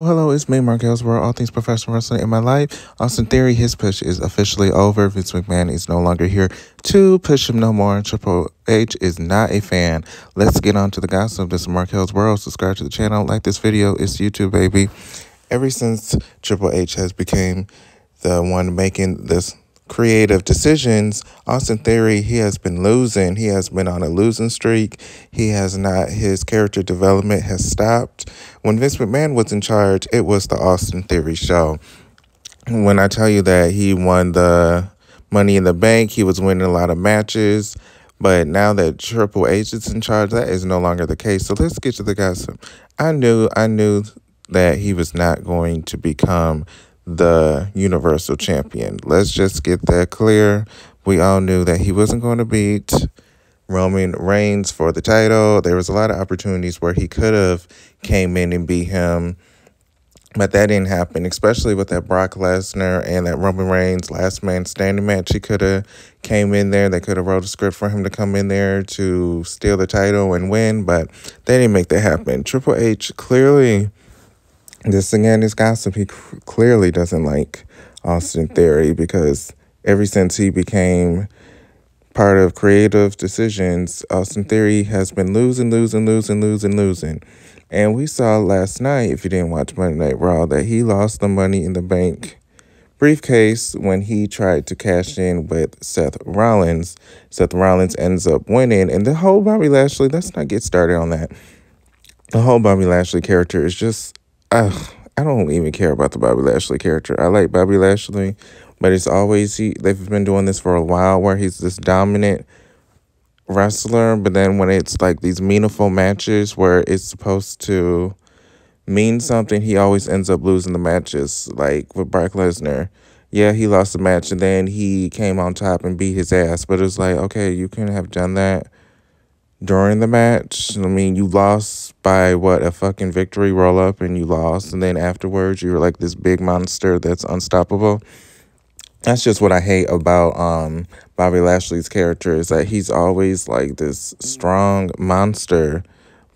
Hello, it's me, Markel's World, all things professional wrestling in my life. Austin Theory, his push is officially over. Vince McMahon is no longer here to push him no more. Triple H is not a fan. Let's get on to the gossip. This is Markel's World. Subscribe to the channel. Like this video. It's YouTube, baby. Ever since Triple H has become the one making this creative decisions, Austin Theory, he has been losing. He has been on a losing streak. His character development has stopped. When Vince McMahon was in charge, it was the Austin Theory show. When I tell you that he won the Money in the Bank, he was winning a lot of matches. But now that Triple H is in charge, that is no longer the case. So let's get to the gossip. I knew that he was not going to become the Universal Champion. Let's just get that clear. We all knew that he wasn't going to beat Roman Reigns for the title. There was a lot of opportunities where he could have came in and beat him, but that didn't happen, especially with that Brock Lesnar and that Roman Reigns last man standing match. He could have came in there. They could have wrote a script for him to come in there to steal the title and win, but they didn't make that happen. Triple H clearly, this again is gossip, he clearly doesn't like Austin Theory because ever since he became part of creative decisions, Austin Theory has been losing. And we saw last night, if you didn't watch Monday Night Raw, that he lost the Money in the Bank briefcase when he tried to cash in with Seth Rollins. Seth Rollins ends up winning. And the whole Bobby Lashley, let's not get started on that. The whole Bobby Lashley character is just, I don't even care about the Bobby Lashley character. I like Bobby Lashley, but it's always, they've been doing this for a while where he's this dominant wrestler, but then when it's like these meaningful matches where it's supposed to mean something, he always ends up losing the matches. Like with Brock Lesnar, yeah, he lost the match and then he came on top and beat his ass, but it's like, okay, you couldn't have done that during the match. I mean, you lost by what, a fucking victory roll up, and you lost, and then afterwards you were like this big monster that's unstoppable. That's just what I hate about Bobby Lashley's character, is that he's always like this strong monster,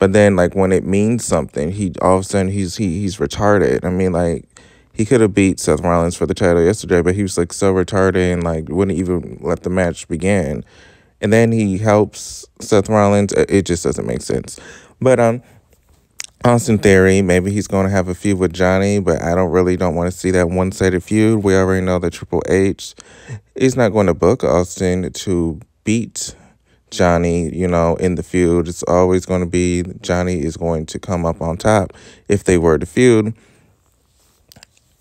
but then like when it means something, he all of a sudden he's retarded. I mean, like, he could have beat Seth Rollins for the title yesterday, but he was like so retarded and like wouldn't even let the match begin. And then he helps Seth Rollins. It just doesn't make sense. But Austin Theory, maybe he's going to have a feud with Johnny, but I don't want to see that one-sided feud. We already know that Triple H is not going to book Austin to beat Johnny, in the feud. It's always going to be Johnny is going to come up on top if they were to feud.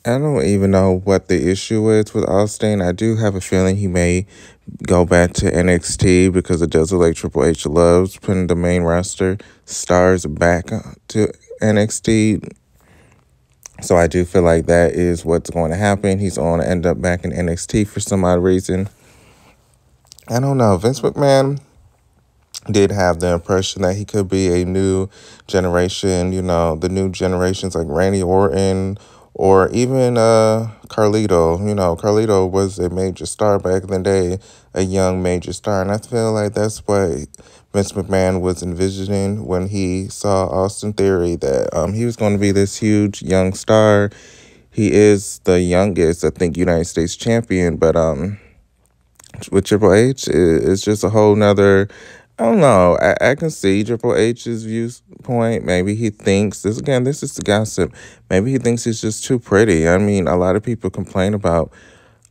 I don't even know what the issue is with Austin. I do have a feeling he may go back to NXT because it does look like Triple H loves putting the main roster stars back to NXT. So I do feel like that is what's going to happen. He's going to end up back in NXT for some odd reason. I don't know. Vince McMahon did have the impression that he could be a new generation, the new generations like Randy Orton, or even Carlito. Carlito was a major star back in the day, a young major star. And I feel like that's what Vince McMahon was envisioning when he saw Austin Theory, that he was going to be this huge young star. He is the youngest, I think, United States champion. But with Triple H, it's just a whole nother... I don't know. I can see Triple H's viewpoint. Maybe he thinks, this is the gossip. Maybe he thinks he's just too pretty. I mean, a lot of people complain about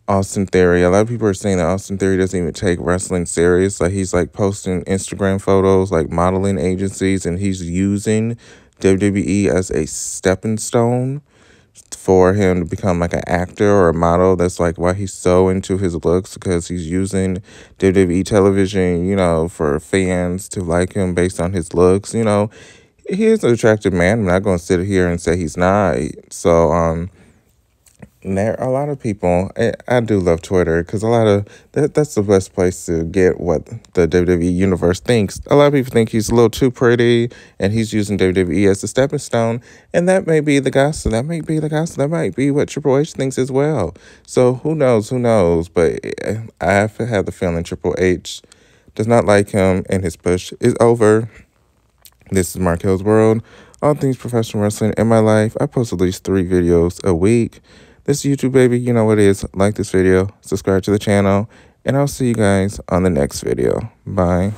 Austin Theory. A lot of people are saying that Austin Theory doesn't even take wrestling serious. Like, he's like posting Instagram photos, like modeling agencies, and he's using WWE as a stepping stone for him to become like an actor or a model. That's like why he's so into his looks, because he's using WWE television, for fans to like him based on his looks. He is an attractive man. I'm not going to sit here and say he's not. So, there are a lot of people. I do love Twitter because a lot of that's the best place to get what the WWE universe thinks. A lot of people think he's a little too pretty and he's using WWE as a stepping stone, and that may be the gossip. That might be what Triple H thinks as well. So who knows? But I have the feeling Triple H does not like him, and his push is over. This is Markel's World. all things professional wrestling in my life. I post at least 3 videos a week. This is YouTube, baby. You know what it is. Like this video, subscribe to the channel, and I'll see you guys on the next video. Bye.